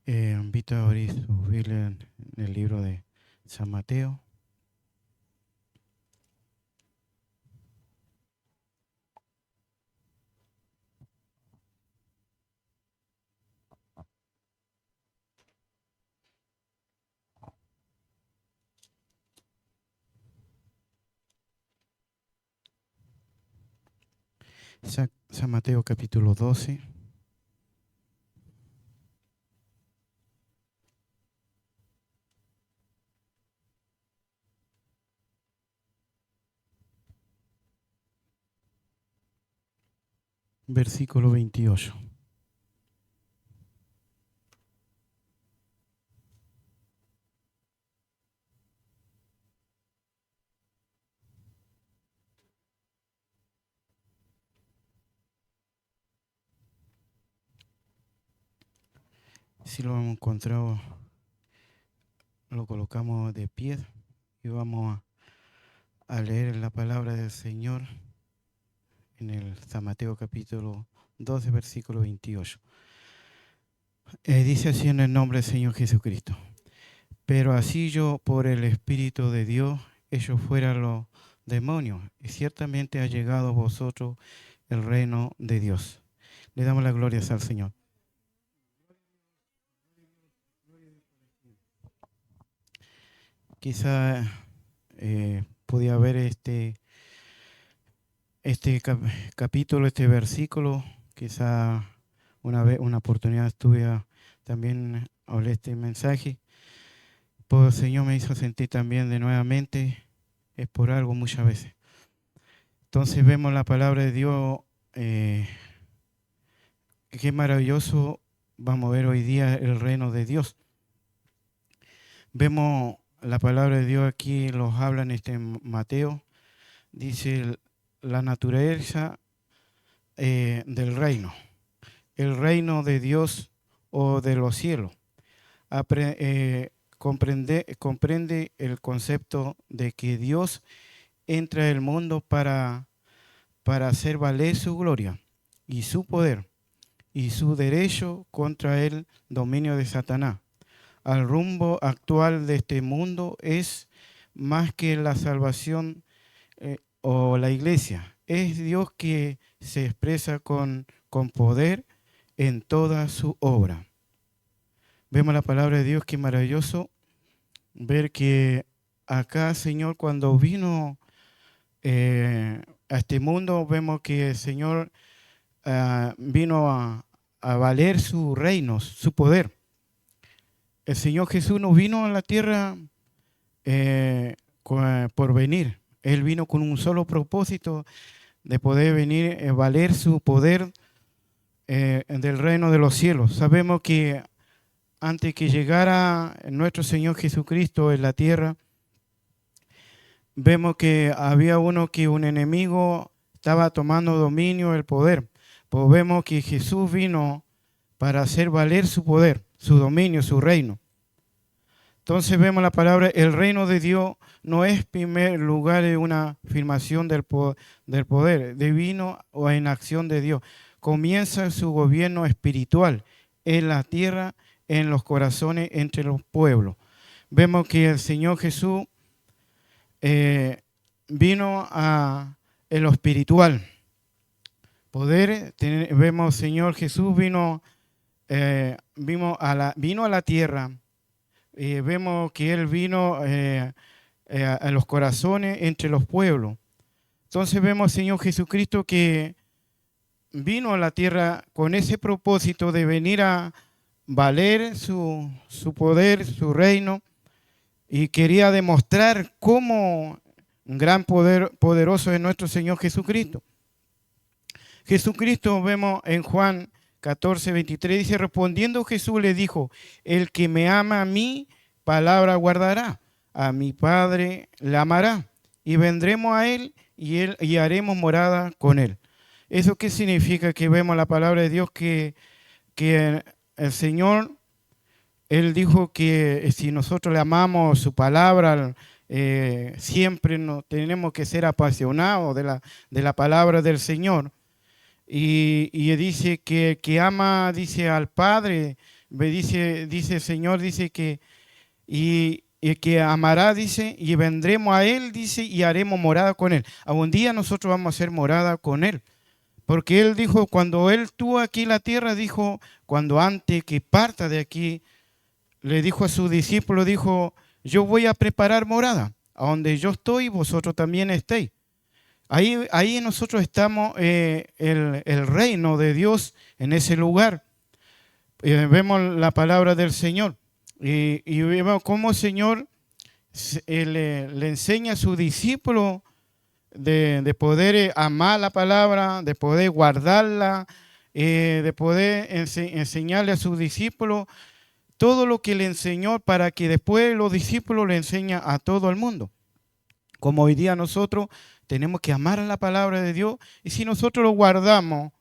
Invito a abrir su Biblia en el libro de San Mateo. San Mateo capítulo 12. Versículo 28. Si lo hemos encontrado, lo colocamos de pie y vamos a leer la palabra del Señor en el San Mateo capítulo 12, versículo 28. Dice así en el nombre del Señor Jesucristo. Pero así yo, por el Espíritu de Dios, ellos fueran los demonios, y ciertamente ha llegado a vosotros el reino de Dios. Le damos las glorias al Señor. Quizá podía ver este capítulo, este versículo. Quizá una vez, una oportunidad estuve también hablé este mensaje. Pues el Señor me hizo sentir también de nuevamente, es por algo muchas veces. Entonces vemos la palabra de Dios, qué maravilloso vamos a ver hoy día el reino de Dios. Vemos la palabra de Dios aquí, los habla en Mateo, dice la naturaleza del reino, el reino de Dios o de los cielos. Comprende el concepto de que Dios entra al mundo para hacer valer su gloria y su poder y su derecho contra el dominio de Satanás. Al rumbo actual de este mundo es más que la salvación o la iglesia. Es Dios que se expresa con poder en toda su obra. Vemos la palabra de Dios, que maravilloso ver que acá, Señor, cuando vino a este mundo, vemos que el Señor vino a valer su reino, su poder. El Señor Jesús no vino a la tierra por venir. Él vino con un solo propósito de poder venir a valer su poder del reino de los cielos. Sabemos que antes que llegara nuestro Señor Jesucristo en la tierra, vemos que había un enemigo estaba tomando dominio del poder. Pues vemos que Jesús vino para hacer valer su poder, su dominio, su reino. Entonces vemos la palabra, el reino de Dios no es primer lugar de una afirmación del poder divino o en acción de Dios. Comienza su gobierno espiritual en la tierra, en los corazones, entre los pueblos. Vemos que el Señor Jesús vino en lo espiritual. Vemos Señor Jesús vino a la tierra. Vemos que Él vino a los corazones, entre los pueblos. Entonces vemos Señor Jesucristo que vino a la tierra con ese propósito de venir a valer su poder, su reino, y quería demostrar cómo gran poderoso es nuestro Señor Jesucristo. Jesucristo, vemos en Juan 14, 23, dice, respondiendo Jesús le dijo, el que me ama a mí, palabra guardará, a mi Padre le amará, y vendremos a él y haremos morada con él. ¿Eso qué significa? Que vemos la palabra de Dios que el Señor, Él dijo que si nosotros le amamos su palabra, siempre tenemos que ser apasionados de la palabra del Señor. Y dice que ama, dice al Padre, dice el Señor, dice que y que amará, dice, y vendremos a Él, dice, y haremos morada con Él. Algún día nosotros vamos a hacer morada con Él. Porque Él dijo, cuando Él estuvo aquí en la tierra, dijo, cuando antes que parta de aquí, le dijo a sus discípulos, dijo, yo voy a preparar morada. A donde yo estoy, vosotros también estéis. Ahí nosotros estamos, el reino de Dios en ese lugar. Vemos la palabra del Señor. Y vemos cómo el Señor le enseña a sus discípulos de poder amar la palabra, de poder guardarla, de poder enseñarle a sus discípulos todo lo que le enseñó para que después los discípulos le enseñen a todo el mundo. Como hoy día nosotros tenemos que amar a la palabra de Dios y si nosotros lo guardamos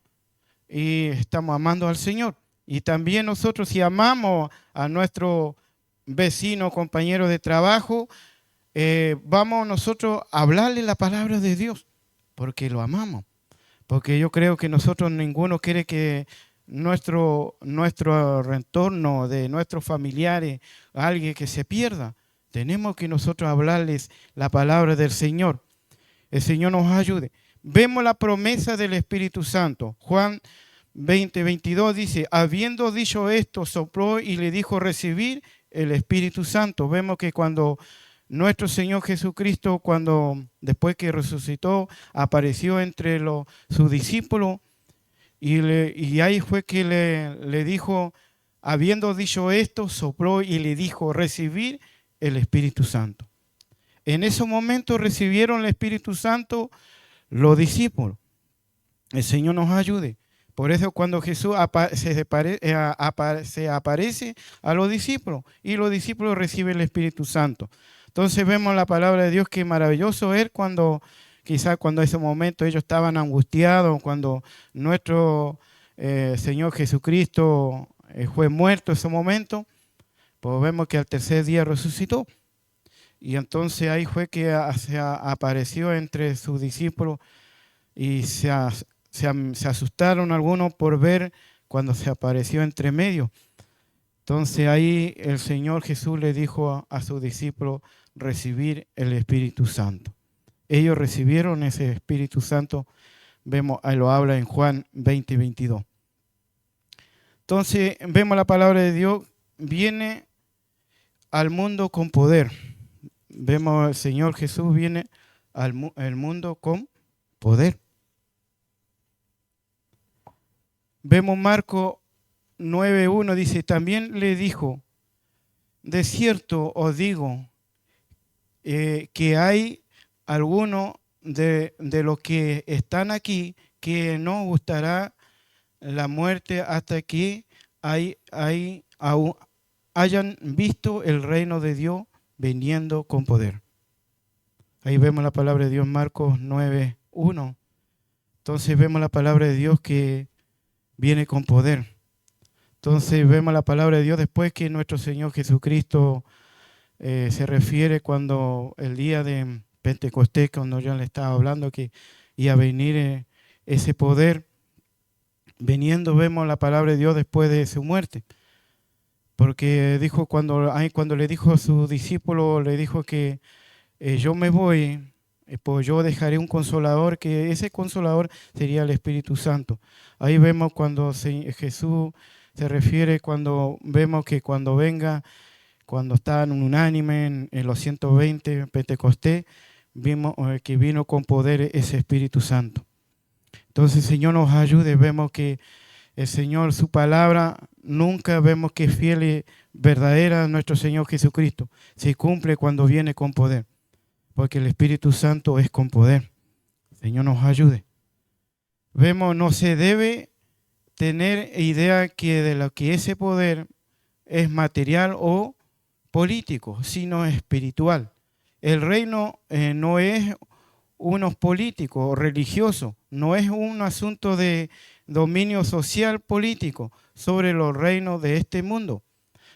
y estamos amando al Señor. Y también nosotros si amamos a nuestro vecino, compañero de trabajo, vamos nosotros a hablarle la palabra de Dios, porque lo amamos. Porque yo creo que nosotros ninguno quiere que nuestro retorno de nuestros familiares, alguien que se pierda. Tenemos que nosotros hablarles la palabra del Señor. El Señor nos ayude. Vemos la promesa del Espíritu Santo. Juan 20:22 dice, habiendo dicho esto, sopló y le dijo recibir el Espíritu Santo. Vemos que cuando nuestro Señor Jesucristo, cuando después que resucitó, apareció entre sus discípulos y ahí fue que le dijo, habiendo dicho esto, sopló y le dijo recibir el Espíritu Santo. En ese momento recibieron el Espíritu Santo los discípulos. El Señor nos ayude. Por eso cuando Jesús se aparece a los discípulos y los discípulos reciben el Espíritu Santo. Entonces vemos la palabra de Dios que maravilloso es cuando, quizás cuando en ese momento ellos estaban angustiados, cuando nuestro Señor Jesucristo fue muerto en ese momento, pues vemos que al tercer día resucitó. Y entonces ahí fue que se apareció entre sus discípulos y se asustaron algunos por ver cuando se apareció entre medio. Entonces ahí el Señor Jesús le dijo a sus discípulos recibir el Espíritu Santo. Ellos recibieron ese Espíritu Santo, vemos, ahí lo habla en Juan 20:22. Entonces vemos la palabra de Dios, viene al mundo con poder. Vemos al Señor Jesús viene al mundo con poder. Vemos Marcos 9:1 dice, también le dijo, de cierto os digo que hay algunos de los que están aquí que no gustará la muerte hasta que hayan visto el reino de Dios viniendo con poder. Ahí vemos la palabra de Dios, Marcos 9:1. Entonces vemos la palabra de Dios que viene con poder. Entonces vemos la palabra de Dios después que nuestro Señor Jesucristo se refiere cuando el día de Pentecostés, cuando yo le estaba hablando que iba a venir ese poder, viniendo vemos la palabra de Dios después de su muerte. Porque dijo cuando le dijo a sus discípulos, le dijo que yo me voy, pues yo dejaré un consolador, que ese consolador sería el Espíritu Santo. Ahí vemos cuando Jesús se refiere, cuando vemos que cuando venga, cuando estaban unánime en los 120 Pentecostés, vimos que vino con poder ese Espíritu Santo. Entonces el Señor nos ayude, vemos que el Señor, su palabra, nunca vemos que es fiel y verdadera a nuestro Señor Jesucristo. Se cumple cuando viene con poder, porque el Espíritu Santo es con poder. El Señor nos ayude. Vemos, no se debe tener idea que de lo que ese poder es material o político, sino espiritual. El reino no es unos políticos o religiosos, no es un asunto de dominio social político sobre los reinos de este mundo.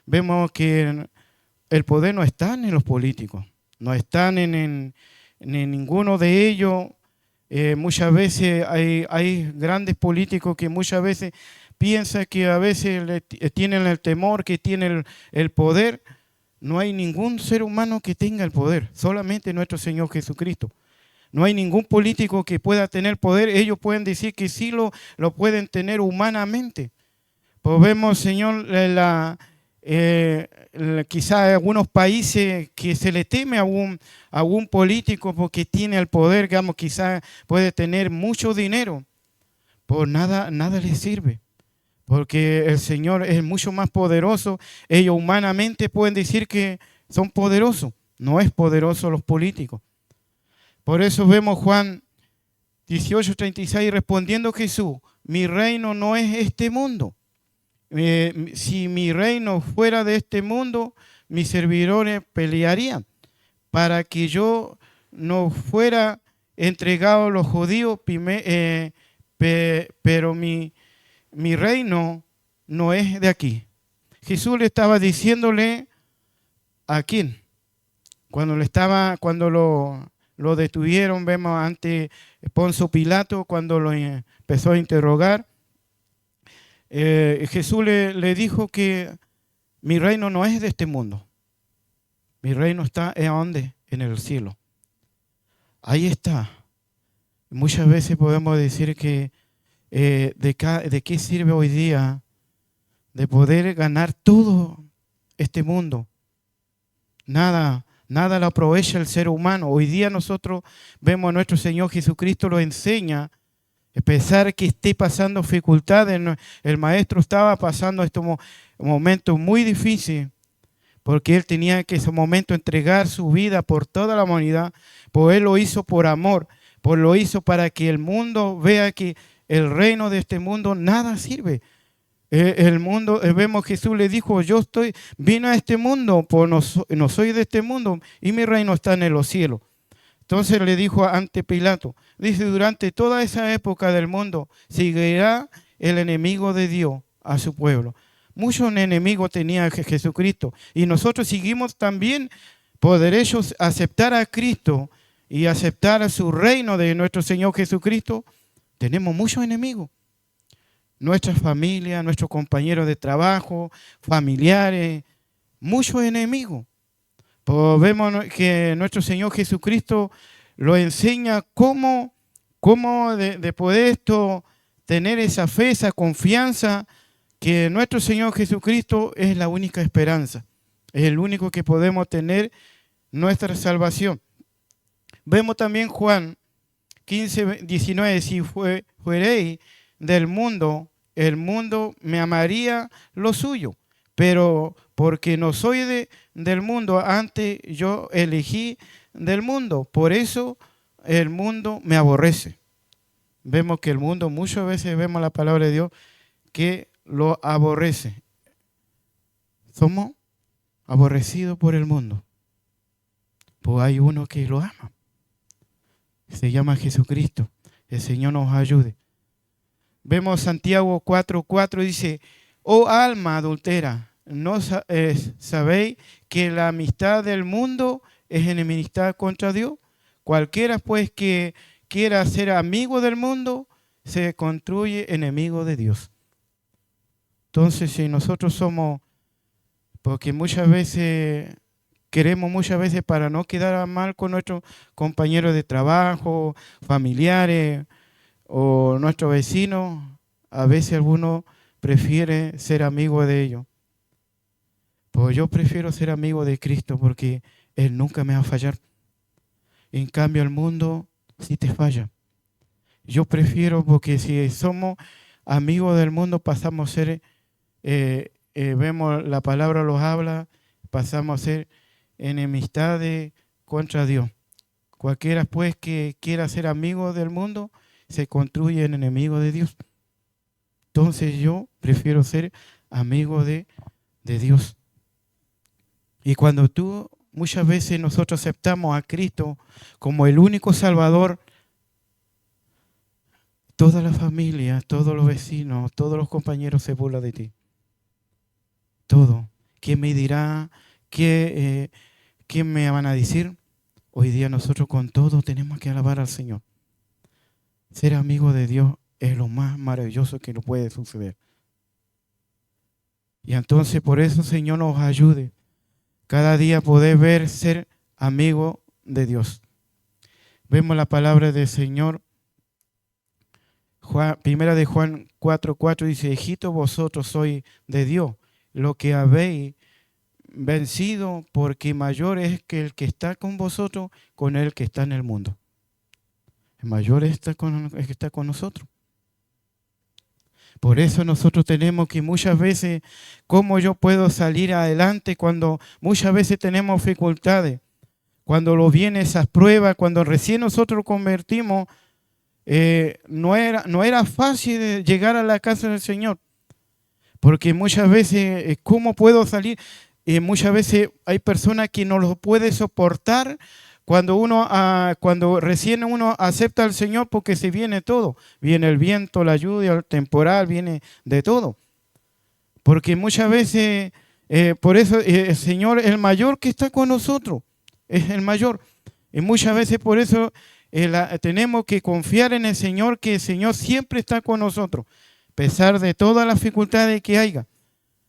Vemos que el poder no está en los políticos, no están en ninguno de ellos. Muchas veces hay grandes políticos que muchas veces piensa que a veces tienen el temor, que tienen el poder. No hay ningún ser humano que tenga el poder, solamente nuestro Señor Jesucristo. No hay ningún político que pueda tener poder. Ellos pueden decir que sí lo pueden tener humanamente. Pues vemos, Señor, quizá algunos países que se le teme a un político porque tiene el poder, digamos, quizá puede tener mucho dinero. Pues nada les sirve. Porque el Señor es mucho más poderoso. Ellos humanamente pueden decir que son poderosos. No es poderoso los políticos. Por eso vemos Juan 18:36 respondiendo Jesús: mi reino no es este mundo. Si mi reino fuera de este mundo, mis servidores pelearían para que yo no fuera entregado a los judíos, pero mi reino no es de aquí. Jesús le estaba diciéndole a quién. Cuando lo detuvieron, vemos ante Poncio Pilato, cuando lo empezó a interrogar, Jesús le dijo que mi reino no es de este mundo. Mi reino está ¿en dónde? En el cielo. Ahí está. Muchas veces podemos decir que ¿de qué sirve hoy día de poder ganar todo este mundo? Nada lo aprovecha el ser humano. Hoy día nosotros vemos a nuestro Señor Jesucristo, lo enseña, a pesar que esté pasando dificultades. El maestro estaba pasando estos momentos muy difíciles, porque él tenía que en ese momento entregar su vida por toda la humanidad, pues él lo hizo por amor, pues lo hizo para que el mundo vea que el reino de este mundo nada sirve. El mundo, vemos Jesús le dijo, vine a este mundo, pues no soy de este mundo y mi reino está en los cielos. Entonces le dijo ante Pilato, dice, durante toda esa época del mundo seguirá el enemigo de Dios a su pueblo. Muchos enemigos tenía Jesucristo y nosotros seguimos también por derechos aceptar a Cristo y aceptar a su reino de nuestro Señor Jesucristo. Tenemos muchos enemigos. Nuestra familia, nuestros compañeros de trabajo, familiares, muchos enemigos. Pues vemos que nuestro Señor Jesucristo lo enseña cómo de poder tener esa fe, esa confianza, que nuestro Señor Jesucristo es la única esperanza. Es el único que podemos tener nuestra salvación. Vemos también Juan 15:19, si fuereis del mundo, el mundo me amaría lo suyo, pero porque no soy del mundo, antes yo elegí del mundo, por eso el mundo me aborrece. Vemos que el mundo, muchas veces vemos la palabra de Dios que lo aborrece. Somos aborrecidos por el mundo, pues hay uno que lo ama. Se llama Jesucristo. El Señor nos ayude. Vemos Santiago 4:4, dice, oh alma adultera, ¿no sabéis que la amistad del mundo es enemistad contra Dios? Cualquiera pues que quiera ser amigo del mundo, se construye enemigo de Dios. Entonces, si nosotros somos, porque queremos muchas veces para no quedar mal con nuestros compañeros de trabajo, familiares o nuestros vecinos, a veces algunos prefieren ser amigos de ellos. Pues yo prefiero ser amigo de Cristo porque Él nunca me va a fallar. En cambio, el mundo sí te falla. Yo prefiero, porque si somos amigos del mundo, pasamos a ser, vemos la palabra los habla, pasamos a ser enemistades contra Dios. Cualquiera pues que quiera ser amigo del mundo, se construye en enemigo de Dios. Entonces yo prefiero ser amigo de Dios. Y cuando muchas veces nosotros aceptamos a Cristo como el único Salvador, toda la familia, todos los vecinos, todos los compañeros se burlan de ti. Todo. ¿Quién me dirá? ¿Quién me van a decir? Hoy día nosotros con todo tenemos que alabar al Señor. Ser amigo de Dios es lo más maravilloso que nos puede suceder. Y entonces por eso, Señor, nos ayude cada día poder ver, ser amigo de Dios. Vemos la palabra del Señor. Primera de Juan 4:4 dice: hijitos, vosotros sois de Dios, lo que habéis vencido, porque mayor es que el que está con vosotros, con el que está en el mundo. El mayor es el que está con nosotros. Por eso nosotros tenemos que muchas veces, ¿cómo yo puedo salir adelante cuando muchas veces tenemos dificultades? Cuando lo vienen esas pruebas, cuando recién nosotros convertimos, no era fácil llegar a la casa del Señor. Porque muchas veces, ¿cómo puedo salir? Muchas veces hay personas que no lo pueden soportar cuando recién uno acepta al Señor, porque se viene todo. Viene el viento, la lluvia, el temporal, viene de todo. Porque muchas veces, por eso el Señor, el mayor que está con nosotros, es el mayor. Y muchas veces por eso tenemos que confiar en el Señor, que el Señor siempre está con nosotros, a pesar de todas las dificultades que haya.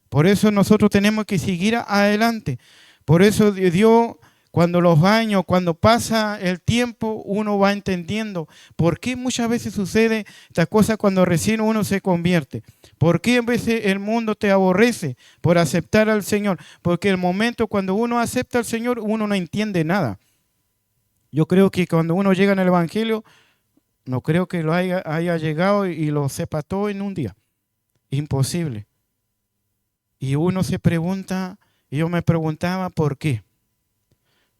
Por eso nosotros tenemos que seguir adelante. Por eso Dios, cuando los años, cuando pasa el tiempo, uno va entendiendo por qué muchas veces sucede esta cosa cuando recién uno se convierte. ¿Por qué a veces el mundo te aborrece por aceptar al Señor? Porque el momento cuando uno acepta al Señor, uno no entiende nada. Yo creo que cuando uno llega en el Evangelio, no creo que lo haya llegado y lo sepa todo en un día. Imposible. Y uno se pregunta, y yo me preguntaba por qué.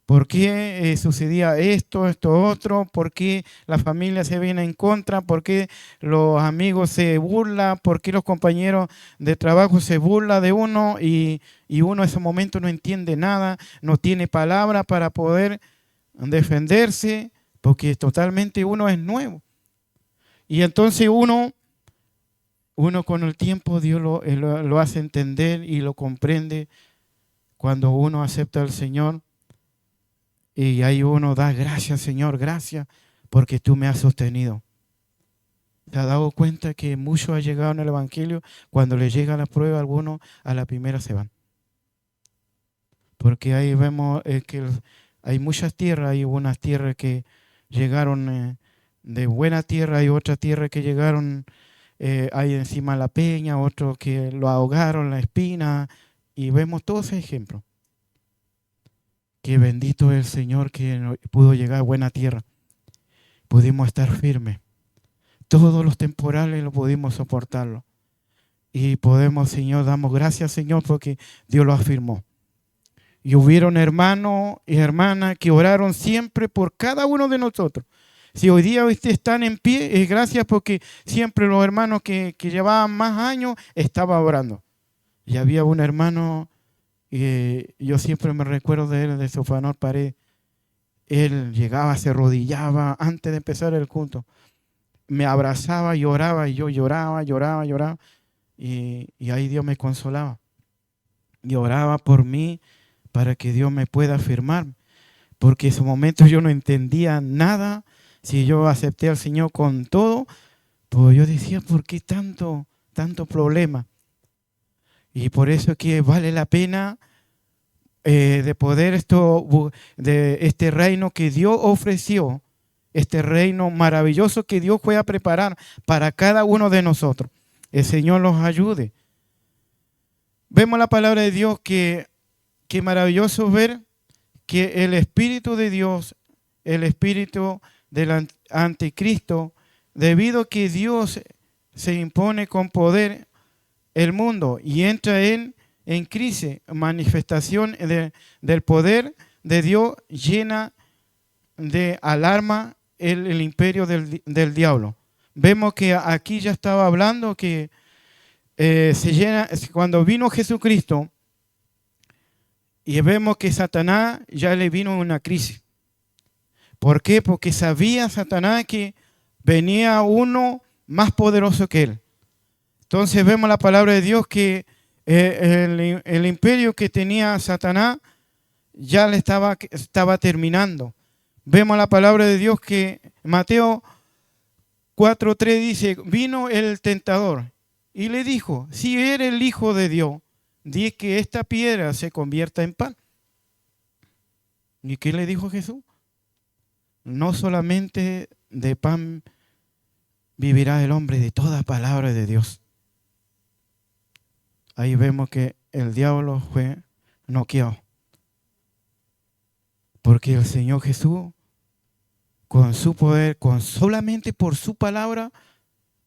¿Por qué sucedía esto, otro? ¿Por qué la familia se viene en contra? ¿Por qué los amigos se burlan? ¿Por qué los compañeros de trabajo se burlan de uno? Y uno en ese momento no entiende nada, no tiene palabra para poder defenderse, porque totalmente uno es nuevo. Y entonces uno con el tiempo Dios lo hace entender y lo comprende cuando uno acepta al Señor. Y ahí uno da gracias, Señor, gracias, porque tú me has sostenido. ¿Se ha dado cuenta que muchos han llegado en el Evangelio? Cuando les llega la prueba, algunos a la primera se van. Porque ahí vemos que hay muchas tierras, hay unas tierras que llegaron de buena tierra, hay otras tierras que llegaron hay encima la peña, otros que lo ahogaron, la espina, y vemos todos esos ejemplos. Qué bendito es el Señor que pudo llegar a buena tierra. Pudimos estar firmes. Todos los temporales lo pudimos soportarlo. Y podemos, Señor, damos gracias, Señor, porque Dios lo afirmó. Y hubieron hermanos y hermanas que oraron siempre por cada uno de nosotros. Si hoy día ustedes están en pie, es gracias porque siempre los hermanos que llevaban más años estaban orando. Y había un hermano, yo siempre me recuerdo de él, de Sofanor Pared. Él llegaba, se arrodillaba antes de empezar el culto. Me abrazaba, lloraba, y yo lloraba. Y ahí Dios me consolaba. Y oraba por mí para que Dios me pueda afirmar. Porque en ese momento yo no entendía nada. Si yo acepté al Señor con todo, pues yo decía, ¿por qué tanto problema? Y por eso que vale la pena de poder de este reino que Dios ofreció, este reino maravilloso que Dios fue a preparar para cada uno de nosotros. El Señor los ayude. Vemos la palabra de Dios que maravilloso ver que el Espíritu de Dios, el Espíritu del anticristo, debido a que Dios se impone con poder el mundo y entra en crisis, manifestación del poder de Dios llena de alarma el imperio del diablo. Vemos que aquí ya estaba hablando que cuando vino Jesucristo, y vemos que Satanás ya le vino una crisis. ¿Por qué? Porque sabía Satanás que venía uno más poderoso que él. Entonces vemos la palabra de Dios que el imperio que tenía Satanás ya le estaba terminando. Vemos la palabra de Dios que Mateo 4:3 dice, vino el tentador y le dijo, si eres el Hijo de Dios, di que esta piedra se convierta en pan. ¿Y qué le dijo Jesús? No solamente de pan vivirá el hombre, de toda palabra de Dios. Ahí vemos que el diablo fue noqueado. Porque el Señor Jesús, con su poder, solamente por su palabra,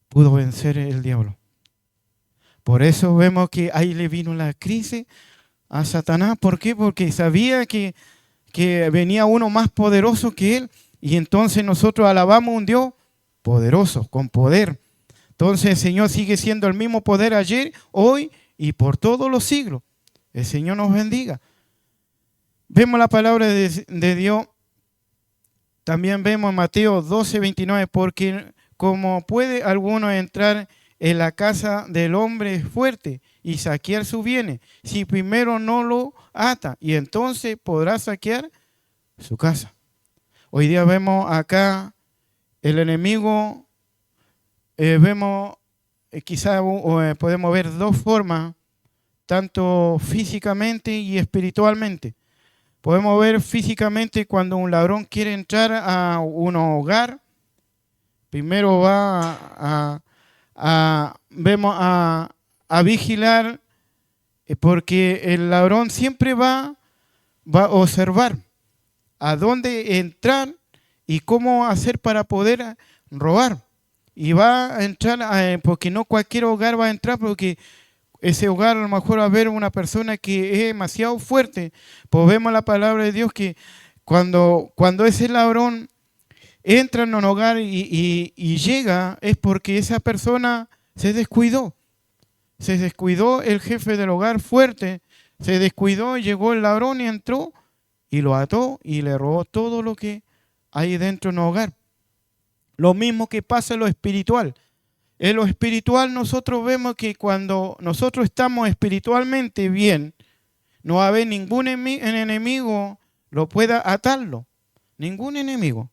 pudo vencer el diablo. Por eso vemos que ahí le vino la crisis a Satanás. ¿Por qué? Porque sabía que venía uno más poderoso que él. Y entonces nosotros alabamos a un Dios poderoso, con poder. Entonces el Señor sigue siendo el mismo poder ayer, hoy y por todos los siglos. El Señor nos bendiga. Vemos la palabra de Dios. También vemos en Mateo 12:29, porque como puede alguno entrar en la casa del hombre fuerte y saquear sus bienes, si primero no lo ata, y entonces podrá saquear su casa. Hoy día vemos acá el enemigo, vemos quizás podemos ver dos formas, tanto físicamente y espiritualmente. Podemos ver físicamente cuando un ladrón quiere entrar a un hogar, primero va a vigilar, porque el ladrón siempre va a observar a dónde entrar y cómo hacer para poder robar. Y va a entrar, porque no cualquier hogar va a entrar, porque ese hogar a lo mejor va a haber una persona que es demasiado fuerte. Pues vemos la palabra de Dios que cuando ese ladrón entra en un hogar y llega, es porque esa persona se descuidó. Se descuidó el jefe del hogar fuerte, se descuidó, llegó el ladrón y entró y lo ató y le robó todo lo que hay dentro del hogar. Lo mismo que pasa en lo espiritual. En lo espiritual nosotros vemos que cuando nosotros estamos espiritualmente bien, no va a haber ningún enemigo lo pueda atarlo. Ningún enemigo.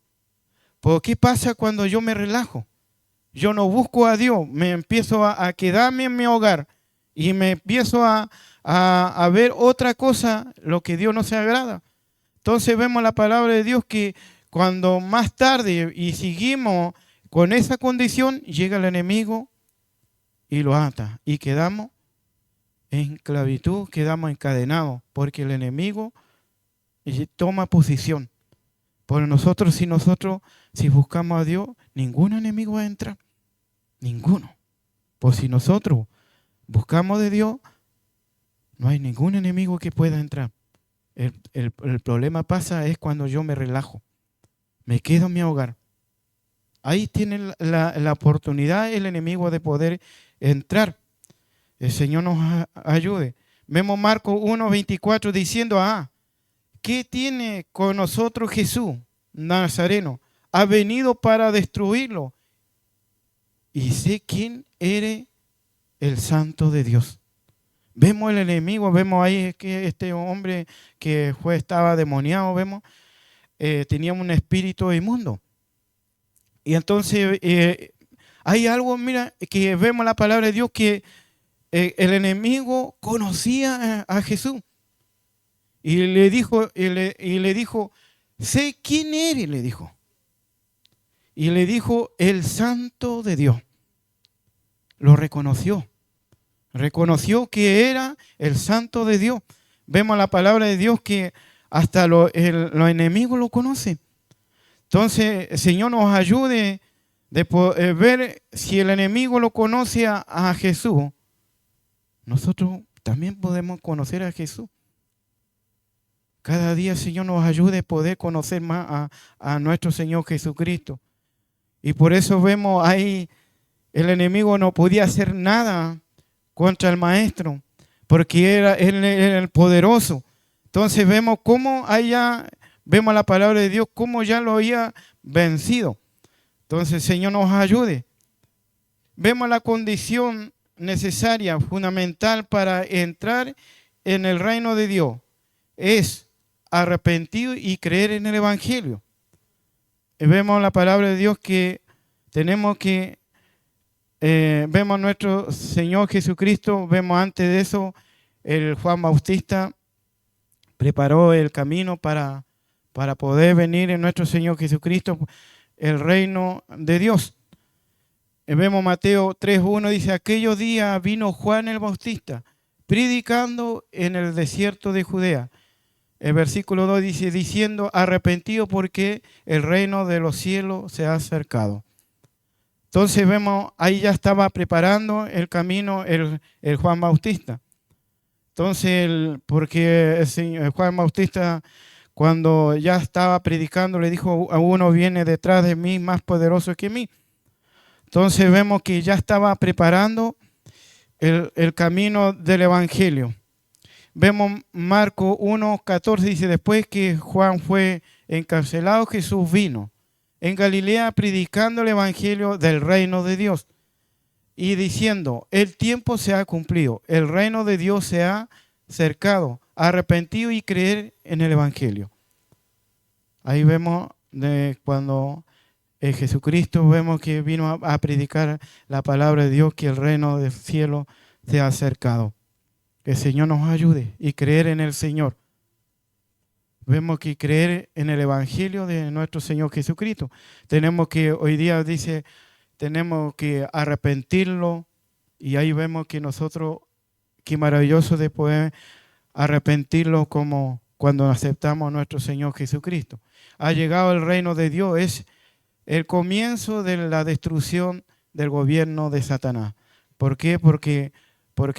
¿Por qué pasa cuando yo me relajo? Yo no busco a Dios, me empiezo a quedarme en mi hogar y me empiezo a ver otra cosa, lo que Dios no se agrada. Entonces vemos la palabra de Dios que cuando más tarde y seguimos con esa condición, llega el enemigo y lo ata. Y quedamos en esclavitud, quedamos encadenados, porque el enemigo toma posición. Por nosotros, si buscamos a Dios, ningún enemigo va a entrar. Ninguno. Pues si nosotros buscamos de Dios, no hay ningún enemigo que pueda entrar. El problema pasa es cuando yo me relajo, me quedo en mi hogar. Ahí tiene la oportunidad el enemigo de poder entrar. El Señor nos ayude. Vemos Marcos 1:24 diciendo, ¿qué tiene con nosotros Jesús, Nazareno? Ha venido para destruirlo. Y sé quién eres, el Santo de Dios. Vemos el enemigo, vemos ahí que este hombre que estaba demoniado, vemos, tenía un espíritu inmundo. Y entonces hay algo, mira, que vemos la palabra de Dios que el enemigo conocía a Jesús. Y le dijo, sé quién eres, le dijo. Y le dijo, el Santo de Dios. Lo reconoció. Reconoció que era el Santo de Dios. Vemos la palabra de Dios que hasta los enemigos lo conocen. Entonces, el Señor nos ayude de poder ver si el enemigo lo conoce a Jesús. Nosotros también podemos conocer a Jesús. Cada día el Señor nos ayude a poder conocer más a nuestro Señor Jesucristo. Y por eso vemos ahí, el enemigo no podía hacer nada contra el Maestro, porque él era el poderoso. Entonces vemos cómo allá, vemos la palabra de Dios, cómo ya lo había vencido. Entonces el Señor nos ayude. Vemos la condición necesaria, fundamental para entrar en el reino de Dios. Es arrepentido y creer en el Evangelio. Y vemos la palabra de Dios que tenemos que, vemos a nuestro Señor Jesucristo, vemos antes de eso, el Juan Bautista preparó el camino para poder venir en nuestro Señor Jesucristo, el reino de Dios. Vemos Mateo 3:1, dice, aquellos días vino Juan el Bautista, predicando en el desierto de Judea. El versículo 2 dice, diciendo, arrepentido porque el reino de los cielos se ha acercado. Entonces vemos, ahí ya estaba preparando el camino el Juan Bautista. Entonces, porque el Juan Bautista, cuando ya estaba predicando, le dijo, a uno viene detrás de mí más poderoso que mí. Entonces vemos que ya estaba preparando el camino del Evangelio. Vemos Marcos 1:14, dice, después que Juan fue encarcelado, Jesús vino en Galilea predicando el Evangelio del reino de Dios y diciendo, el tiempo se ha cumplido, el reino de Dios se ha acercado, arrepentido y creer en el Evangelio. Ahí vemos cuando Jesucristo vemos que vino a predicar la palabra de Dios, que el reino del cielo se ha acercado. Que el Señor nos ayude y creer en el Señor. Vemos que creer en el Evangelio de nuestro Señor Jesucristo. Tenemos que, hoy día dice, tenemos que arrepentirlo, y ahí vemos que nosotros, qué maravilloso de poder arrepentirlo como cuando aceptamos a nuestro Señor Jesucristo. Ha llegado el reino de Dios, es el comienzo de la destrucción del gobierno de Satanás. ¿Por qué? Porque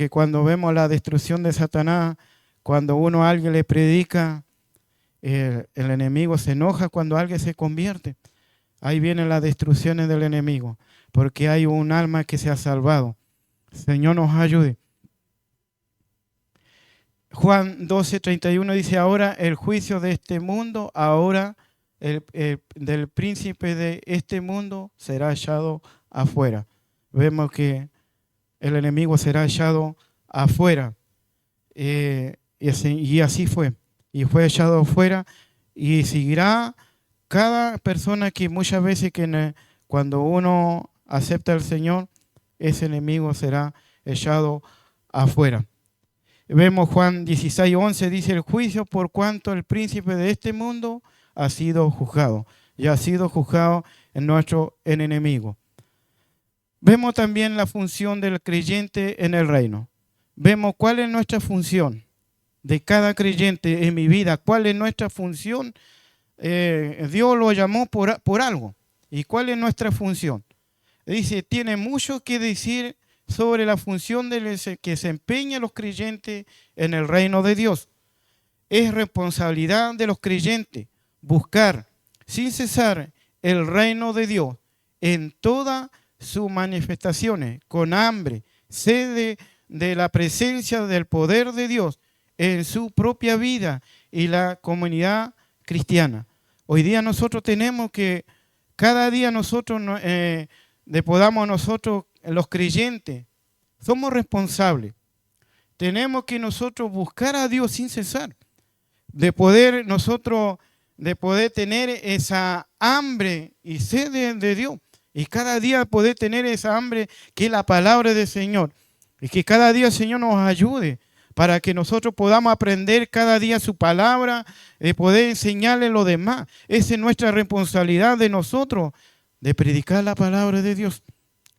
cuando vemos la destrucción de Satanás, cuando a alguien le predica, el enemigo se enoja cuando alguien se convierte. Ahí vienen las destrucciones del enemigo, porque hay un alma que se ha salvado. Señor nos ayude. Juan 12:31 dice, ahora el juicio de este mundo, ahora del príncipe de este mundo será echado afuera. Vemos que el enemigo será echado afuera. Y así fue. Y fue echado afuera y seguirá cada persona que muchas veces cuando uno acepta al Señor, ese enemigo será echado afuera. Vemos Juan 16:11, dice el juicio por cuanto el príncipe de este mundo ha sido juzgado. Y ha sido juzgado en nuestro enemigo. Vemos también la función del creyente en el reino. Vemos cuál es nuestra función de cada creyente en mi vida. ¿Cuál es nuestra función? Dios lo llamó por algo. ¿Y cuál es nuestra función? Dice, tiene mucho que decir sobre la función que se empeñan los creyentes en el reino de Dios. Es responsabilidad de los creyentes buscar sin cesar el reino de Dios en todas sus manifestaciones, con hambre, sed de la presencia del poder de Dios en su propia vida y la comunidad cristiana. Hoy día nosotros tenemos que, cada día nosotros, podamos nosotros, los creyentes, somos responsables. Tenemos que nosotros buscar a Dios sin cesar, de poder tener esa hambre y sed de Dios. Y cada día poder tener esa hambre que es la palabra del Señor. Y que cada día el Señor nos ayude para que nosotros podamos aprender cada día su palabra, poder enseñarle lo demás. Esa es nuestra responsabilidad de nosotros, de predicar la palabra de Dios.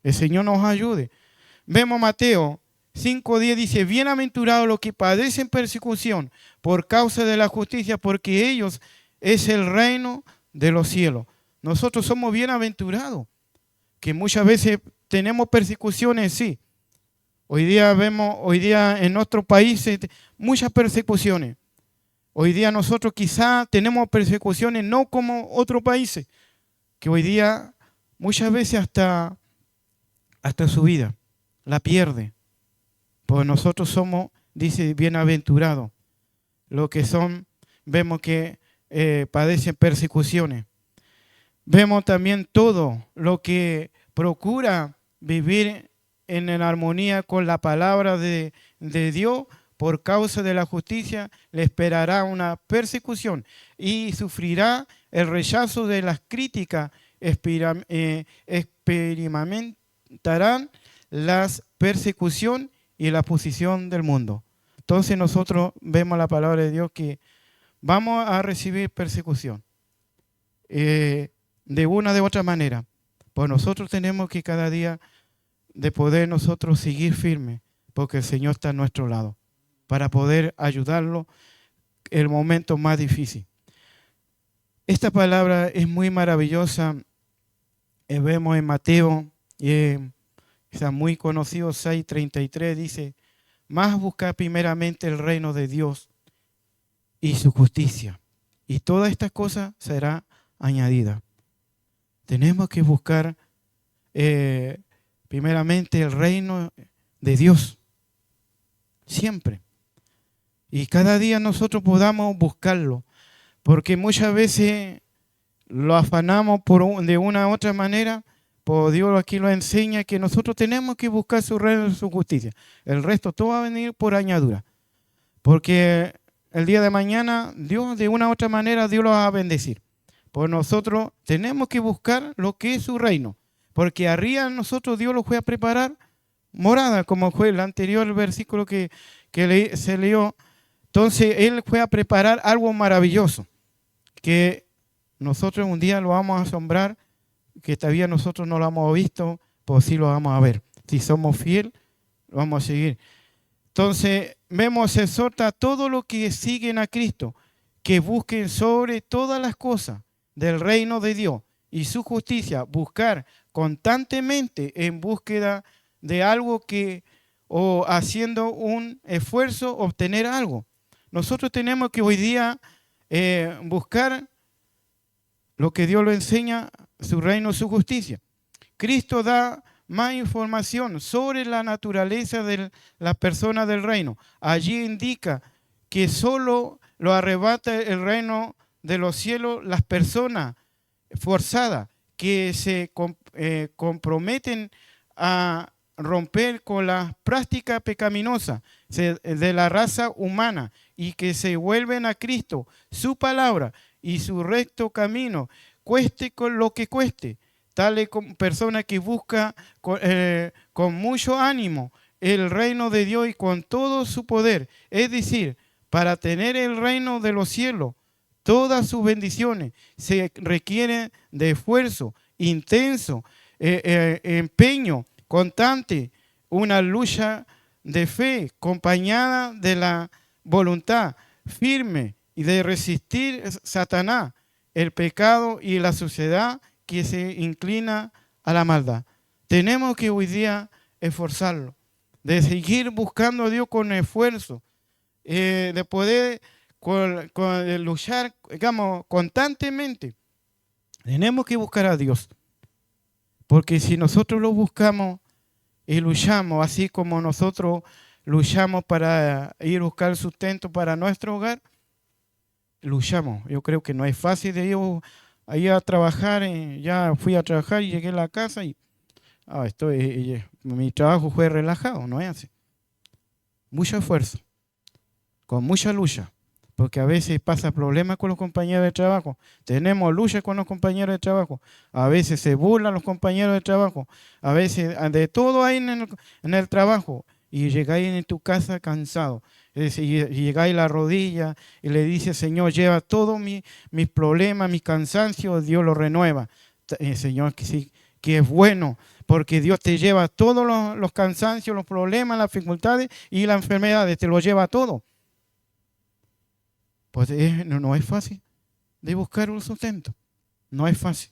El Señor nos ayude. Vemos Mateo 5:10, dice, bienaventurados los que padecen persecución por causa de la justicia, porque ellos es el reino de los cielos. Nosotros somos bienaventurados, que muchas veces tenemos persecuciones, sí. Hoy día en nuestro país muchas persecuciones. Hoy día nosotros quizá tenemos persecuciones no como otros países, que hoy día muchas veces hasta su vida la pierde. Pues nosotros somos, dice, bienaventurados. Los que vemos que padecen persecuciones. Vemos también todo lo que procura vivir en armonía con la palabra de Dios, por causa de la justicia, le esperará una persecución y sufrirá el rechazo de las críticas, experimentarán la persecución y la posición del mundo. Entonces nosotros vemos la palabra de Dios que vamos a recibir persecución de una de otra manera. Pues nosotros tenemos que cada día de poder nosotros seguir firmes, porque el Señor está a nuestro lado, para poder ayudarlo en el momento más difícil. Esta palabra es muy maravillosa. Vemos en Mateo, está muy conocido, 6:33, dice: más buscar primeramente el reino de Dios y su justicia, y todas estas cosas serán añadidas. Tenemos que buscar primeramente el reino de Dios, siempre. Y cada día nosotros podamos buscarlo, porque muchas veces lo afanamos de una u otra manera. Pues Dios aquí lo enseña que nosotros tenemos que buscar su reino y su justicia. El resto todo va a venir por añadidura. Porque el día de mañana Dios de una u otra manera Dios lo va a bendecir. Pues nosotros tenemos que buscar lo que es su reino. Porque arriba nosotros Dios lo fue a preparar morada, como fue el anterior versículo que se leyó. Entonces Él fue a preparar algo maravilloso, que nosotros un día lo vamos a asombrar, que todavía nosotros no lo hemos visto, pues sí lo vamos a ver. Si somos fieles, lo vamos a seguir. Entonces, vemos, se exhorta a todos los que siguen a Cristo, que busquen sobre todas las cosas del reino de Dios y su justicia, buscar constantemente en búsqueda de algo o haciendo un esfuerzo, obtener algo. Nosotros tenemos que hoy día buscar lo que Dios lo enseña, su reino, su justicia. Cristo da más información sobre la naturaleza de las personas del reino. Allí indica que solo lo arrebata el reino de los cielos las personas forzadas que se comprometen a romper con las prácticas pecaminosas de la raza humana y que se vuelven a Cristo, su palabra y su recto camino, cueste con lo que cueste. Tal persona que busca con mucho ánimo el reino de Dios y con todo su poder. Es decir, para tener el reino de los cielos, todas sus bendiciones se requieren de esfuerzo intenso, empeño constante, una lucha de fe acompañada de la voluntad firme y de resistir a Satanás, el pecado y la sociedad que se inclina a la maldad. Tenemos que hoy día esforzarlo, de seguir buscando a Dios con esfuerzo, de poder luchar, digamos, constantemente. Tenemos que buscar a Dios, porque si nosotros lo buscamos y luchamos, así como nosotros luchamos para ir a buscar sustento para nuestro hogar, luchamos. Yo creo que no es fácil de ir a trabajar. Ya fui a trabajar y llegué a la casa y mi trabajo fue relajado, no es así. Mucho esfuerzo, con mucha lucha, porque a veces pasa problemas con los compañeros de trabajo. Tenemos lucha con los compañeros de trabajo. A veces se burlan los compañeros de trabajo. A veces de todo hay en el trabajo. Y llegáis en tu casa cansado. Y llegáis a la rodilla y le dices: Señor, lleva todos mis problemas, mis cansancios, Dios los renueva. Señor, que es bueno, porque Dios te lleva todos los cansancios, los problemas, las dificultades y las enfermedades, te lo lleva todo. Pues no es fácil de buscar un sustento, no es fácil.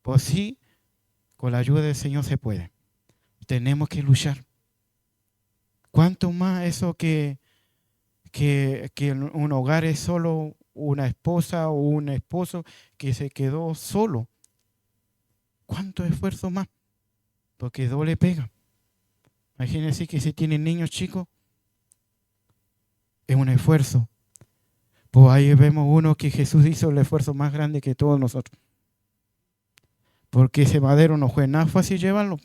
Pues sí, con la ayuda del Señor se puede. Tenemos que luchar. ¿Cuánto más eso que un hogar es solo una esposa o un esposo que se quedó solo? ¿Cuánto esfuerzo más? Porque doble pega. Imagínense que si tienen niños chicos, es un esfuerzo. Pues ahí vemos uno que Jesús hizo el esfuerzo más grande que todos nosotros. Porque ese madero no fue nada fácil llevarlo.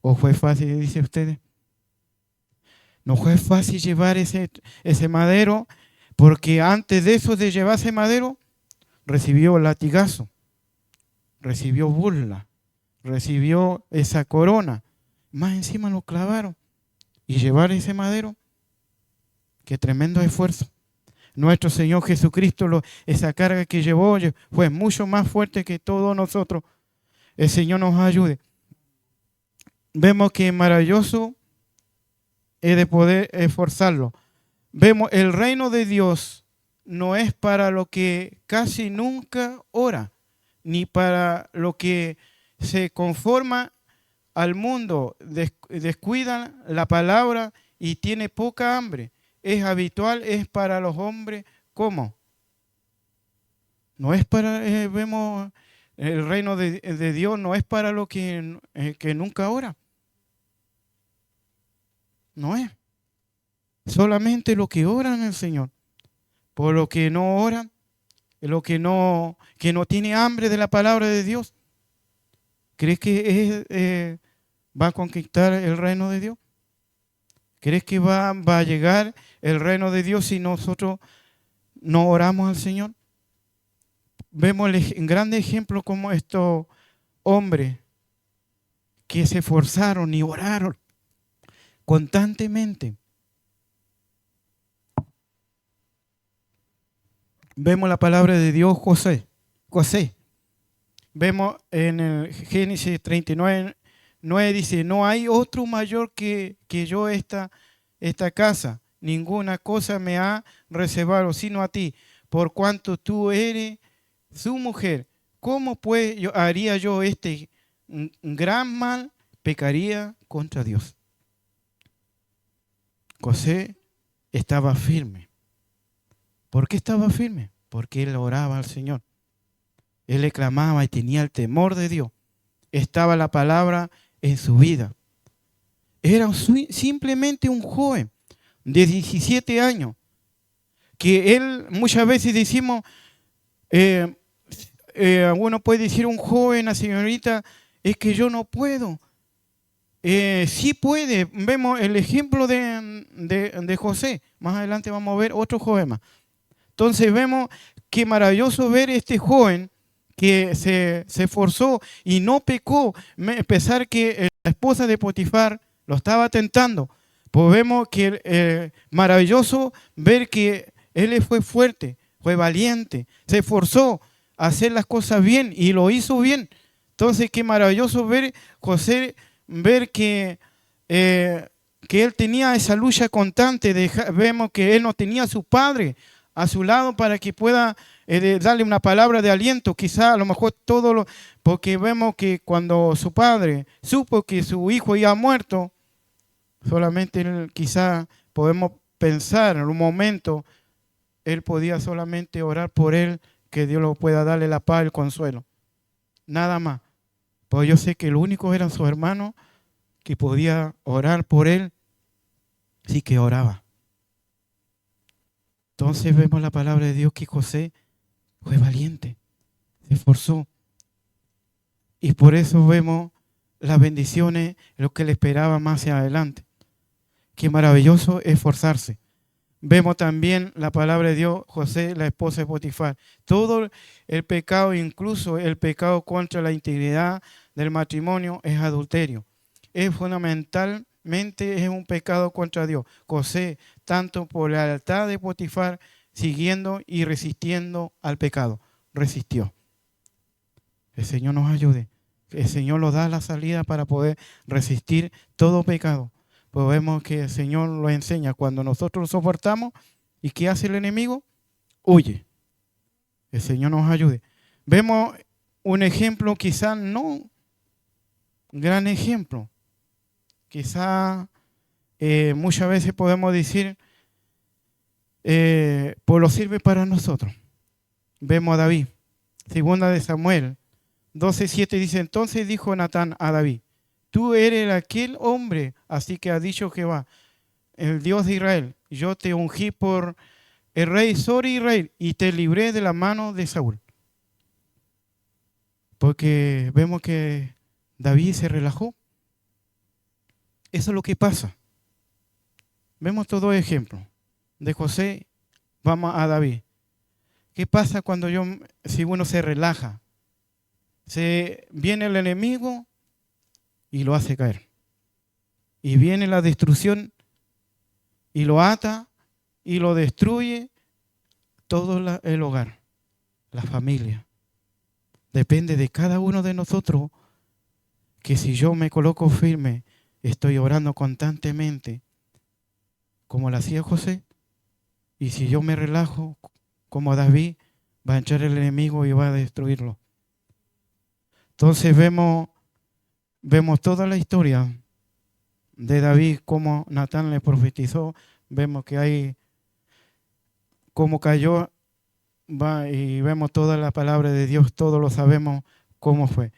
¿O fue fácil, dice ustedes? No fue fácil llevar ese madero, porque antes de eso, de llevar ese madero, recibió latigazo, recibió burla, recibió esa corona. Más encima lo clavaron. Y llevar ese madero, Qué tremendo esfuerzo. Nuestro Señor Jesucristo, esa carga que llevó fue mucho más fuerte que todos nosotros. El Señor nos ayude. Vemos que maravilloso es de poder esforzarlo. Vemos el reino de Dios no es para lo que casi nunca ora, ni para lo que se conforma al mundo, descuidan la palabra y tiene poca hambre. Es habitual, es para los hombres, ¿cómo? No es para, vemos, el reino de Dios no es para lo que nunca ora. No es. Solamente lo que oran al Señor. Por lo que no oran, lo que no tiene hambre de la palabra de Dios. ¿Crees que va a conquistar el reino de Dios? ¿Crees que va a llegar el reino de Dios si nosotros no oramos al Señor? Vemos en grandes ejemplos como estos hombres que se esforzaron y oraron constantemente. Vemos la palabra de Dios, José. Vemos en el Génesis 39, 9 dice, no hay otro mayor que yo esta casa. Ninguna cosa me ha reservado sino a ti, por cuanto tú eres su mujer. ¿Cómo pues haría yo este gran mal? Pecaría contra Dios. José estaba firme. ¿Por qué estaba firme? Porque él oraba al Señor. Él le clamaba y tenía el temor de Dios. Estaba la palabra en su vida. Era simplemente un joven de 17 años, que él muchas veces decimos, uno puede decir un joven, una señorita, es que yo no puedo. Sí puede. Vemos el ejemplo de José. Más adelante vamos a ver otro joven más. Entonces vemos qué maravilloso ver este joven que se esforzó y no pecó, a pesar que la esposa de Potifar lo estaba tentando. Pues vemos que maravilloso ver que él fue fuerte, fue valiente, se esforzó a hacer las cosas bien y lo hizo bien. Entonces qué maravilloso ver José, ver que él tenía esa lucha constante. Vemos que él no tenía a su padre a su lado para que pueda darle una palabra de aliento, quizá a lo mejor porque vemos que cuando su padre supo que su hijo iba muerto, solamente él, quizá podemos pensar en un momento, él podía solamente orar por él, que Dios lo pueda darle la paz, el consuelo, nada más. Pues yo sé que el único eran sus hermanos que podía orar por él, sí que oraba. Entonces vemos la palabra de Dios que José fue valiente, se esforzó. Y por eso vemos las bendiciones, lo que le esperaba más hacia adelante. Qué maravilloso es esforzarse. Vemos también la palabra de Dios, José, la esposa de Potifar. Todo el pecado, incluso el pecado contra la integridad del matrimonio, es adulterio. Es fundamentalmente es un pecado contra Dios. José, tanto por la lealtad de Potifar, siguiendo y resistiendo al pecado, resistió. El Señor nos ayude. El Señor nos da la salida para poder resistir todo pecado. Pues vemos que el Señor lo enseña. Cuando nosotros lo soportamos, ¿y qué hace el enemigo? Huye. El Señor nos ayude. Vemos un ejemplo, quizás no un gran ejemplo. Quizás muchas veces podemos decir, pues lo sirve para nosotros. Vemos a David. Segunda de Samuel 12:7 dice, entonces dijo Natán a David, tú eres aquel hombre, así que ha dicho Jehová, el Dios de Israel, yo te ungí por el rey sobre Israel y te libré de la mano de Saúl. Porque vemos que David se relajó. Eso es lo que pasa. Vemos todo ejemplo. De José, vamos a David. ¿Qué pasa cuando si uno se relaja? Viene el enemigo y lo hace caer. Y viene la destrucción y lo ata y lo destruye todo el hogar, la familia. Depende de cada uno de nosotros que si yo me coloco firme, estoy orando constantemente, como lo hacía José, y si yo me relajo, como David, va a entrar el enemigo y va a destruirlo. Entonces vemos toda la historia de David, cómo Natán le profetizó, vemos que hay cómo cayó, y vemos toda la palabra de Dios, todos lo sabemos cómo fue.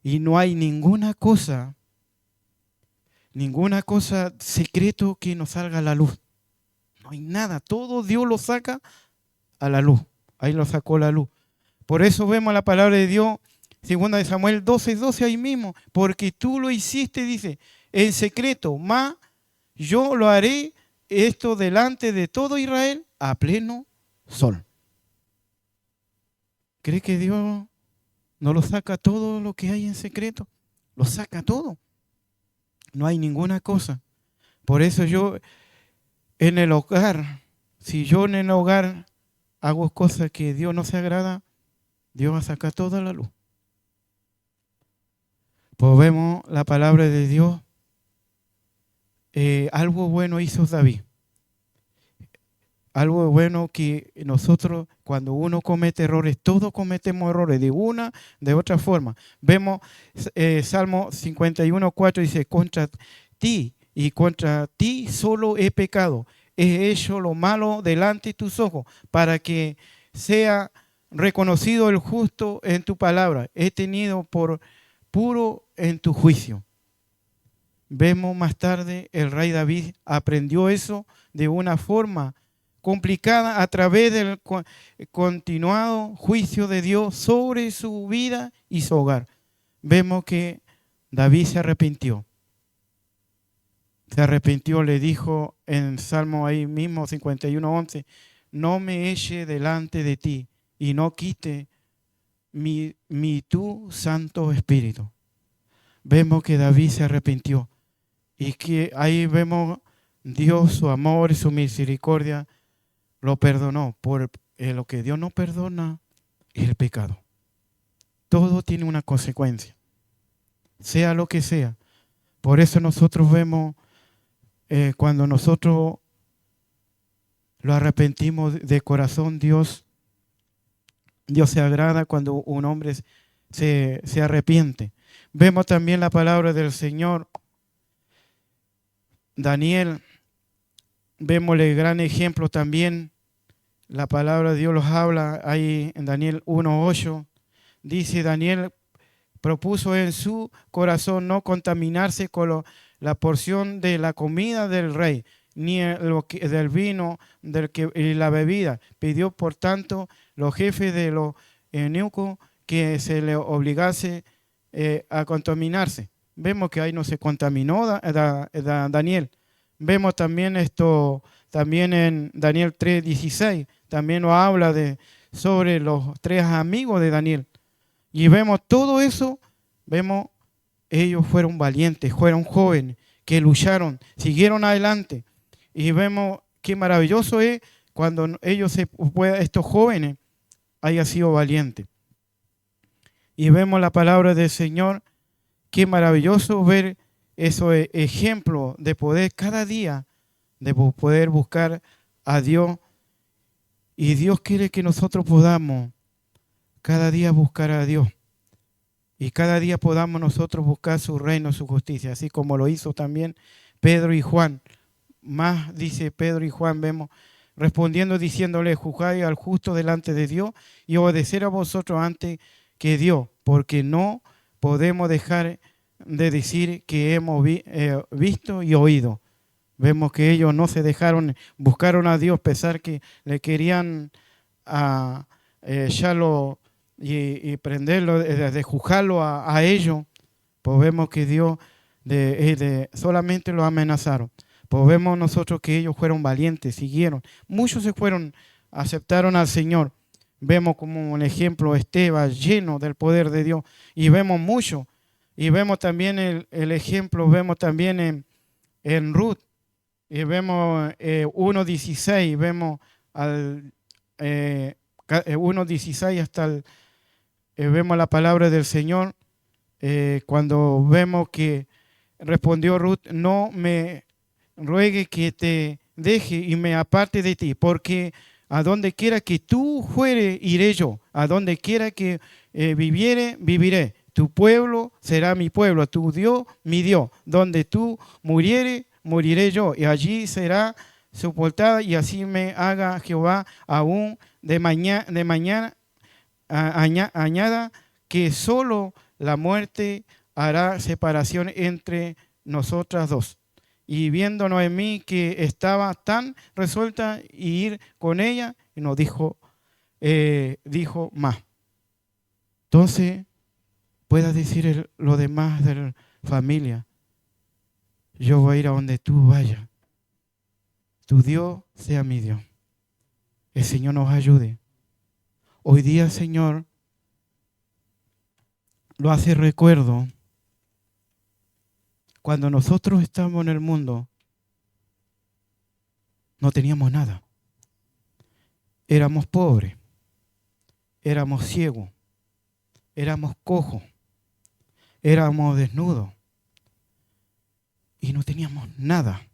Y no hay ninguna cosa secreto que nos salga a la luz. No hay nada, todo Dios lo saca a la luz. Ahí lo sacó la luz. Por eso vemos la palabra de Dios, 2 Samuel 12:12 ahí mismo, porque tú lo hiciste, dice, en secreto, mas yo lo haré esto delante de todo Israel a pleno sol. ¿Cree que Dios no lo saca todo lo que hay en secreto? Lo saca todo. No hay ninguna cosa. Por eso yo en el hogar, si yo en el hogar hago cosas que Dios no se agrada, Dios va a sacar toda la luz. Pues vemos la palabra de Dios. Algo bueno hizo David. Algo bueno que nosotros, cuando uno comete errores, todos cometemos errores de una, de otra forma. Vemos Salmo 51:4 dice, contra ti y contra ti solo he pecado. He hecho lo malo delante de tus ojos, para que sea reconocido el justo en tu palabra. He tenido por puro en tu juicio. Vemos más tarde, el rey David aprendió eso de una forma complicada a través del continuado juicio de Dios sobre su vida y su hogar. Vemos que David se arrepintió. Se arrepintió, le dijo en Salmo ahí mismo 51:11, no me eche delante de ti y no quite mi tu Santo Espíritu. Vemos que David se arrepintió y que ahí vemos Dios, su amor y su misericordia, lo perdonó. Por lo que Dios no perdona es el pecado. Todo tiene una consecuencia, sea lo que sea. Por eso nosotros vemos, cuando nosotros lo arrepentimos de corazón, Dios se agrada cuando un hombre se arrepiente. Vemos también la palabra del Señor. Daniel, vemos el gran ejemplo también. La palabra de Dios los habla ahí en Daniel 1:8. Dice, Daniel propuso en su corazón no contaminarse con la porción de la comida del rey, ni del vino y la bebida. Pidió, por tanto, los jefes de los eunucos que se le obligase a contaminarse. Vemos que ahí no se contaminó Daniel. Vemos también esto, también en Daniel 3:16, también nos habla sobre los 3 amigos de Daniel. Y vemos todo eso, vemos ellos fueron valientes, fueron jóvenes que lucharon, siguieron adelante. Y vemos qué maravilloso es cuando estos jóvenes hayan sido valientes. Y vemos la palabra del Señor, qué maravilloso ver esos ejemplos de poder cada día, de poder buscar a Dios. Y Dios quiere que nosotros podamos cada día buscar a Dios. Y cada día podamos nosotros buscar su reino, su justicia, así como lo hizo también Pedro y Juan. Más dice Pedro y Juan, vemos, respondiendo, diciéndole, juzgáis al justo delante de Dios y obedecer a vosotros antes que Dios, porque no podemos dejar de decir que hemos visto y oído. Vemos que ellos no se dejaron, buscaron a Dios, a pesar que le querían echarlo y prenderlo, de juzgarlo a ellos. Pues vemos que Dios solamente lo amenazaron. Pues vemos nosotros que ellos fueron valientes, siguieron. Muchos se fueron, aceptaron al Señor. Vemos como un ejemplo Esteban, lleno del poder de Dios. Y vemos mucho. Y vemos también el ejemplo, vemos también en Ruth. Y vemos 1.16, vemos al 1.16 hasta vemos la palabra del Señor, cuando vemos que respondió Ruth: no me ruegue que te deje y me aparte de ti, porque a donde quiera que tú fuere, iré yo, a donde quiera que viviere, viviré. Tu pueblo será mi pueblo, tu Dios mi Dios. Donde tú muriere, moriré yo, y allí será sepultada, y así me haga Jehová aún de mañana añada, que solo la muerte hará separación entre nosotras dos. Y viendo Noemí que estaba tan resuelta a ir con ella, y nos dijo más. Entonces, puedas decir lo demás de la familia: yo voy a ir a donde tú vayas. Tu Dios sea mi Dios. El Señor nos ayude. Hoy día, Señor, lo hace recuerdo cuando nosotros estábamos en el mundo. No teníamos nada. Éramos pobres, éramos ciegos, éramos cojos, éramos desnudos y no teníamos nada,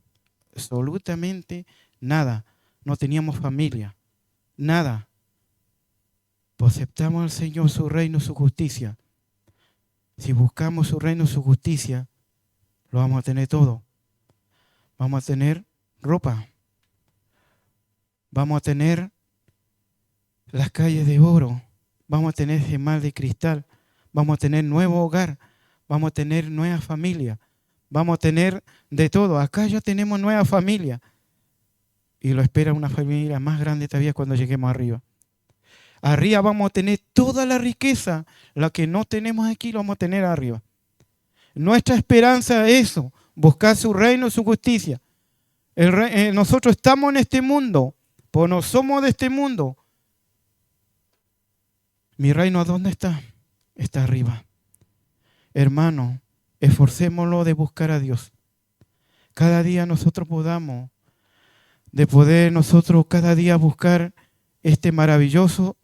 absolutamente nada. No teníamos familia, nada. Pues aceptamos al Señor, su reino, su justicia. Si buscamos su reino, su justicia, lo vamos a tener todo. Vamos a tener ropa, vamos a tener las calles de oro, vamos a tener gemal de cristal, vamos a tener nuevo hogar, vamos a tener nueva familia, vamos a tener de todo. Acá ya tenemos nueva familia y lo espera una familia más grande todavía cuando lleguemos arriba. Arriba vamos a tener toda la riqueza, la que no tenemos aquí lo vamos a tener arriba. Nuestra esperanza es eso, buscar su reino, su justicia. Nosotros estamos en este mundo, pues no somos de este mundo. Mi reino, ¿a dónde está? Está arriba. Hermano, esforcémonos de buscar a Dios. Cada día nosotros podamos, de poder nosotros cada día buscar este maravilloso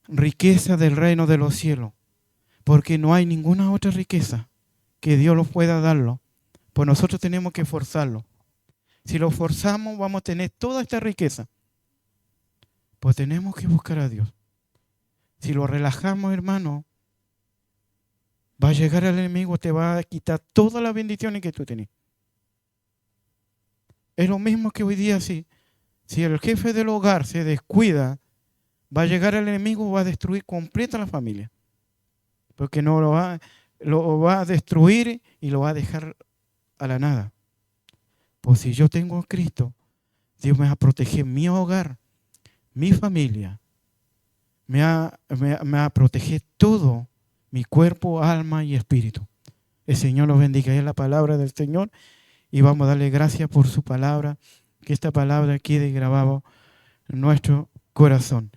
riqueza del reino de los cielos. Porque no hay ninguna otra riqueza que Dios lo pueda darlo. Pues nosotros tenemos que forzarlo. Si lo forzamos, vamos a tener toda esta riqueza. Pues tenemos que buscar a Dios. Si lo relajamos, hermano, va a llegar el enemigo, te va a quitar todas las bendiciones que tú tenés. Es lo mismo que hoy día, si el jefe del hogar se descuida, va a llegar el enemigo, va a destruir completa la familia. Porque no lo va a destruir y lo va a dejar a la nada. Pues si yo tengo a Cristo, Dios me va a proteger mi hogar, mi familia, me va a proteger todo, mi cuerpo, alma y espíritu. El Señor los bendiga. Es la palabra del Señor y vamos a darle gracias por su palabra, que esta palabra quede grabada en nuestro corazón.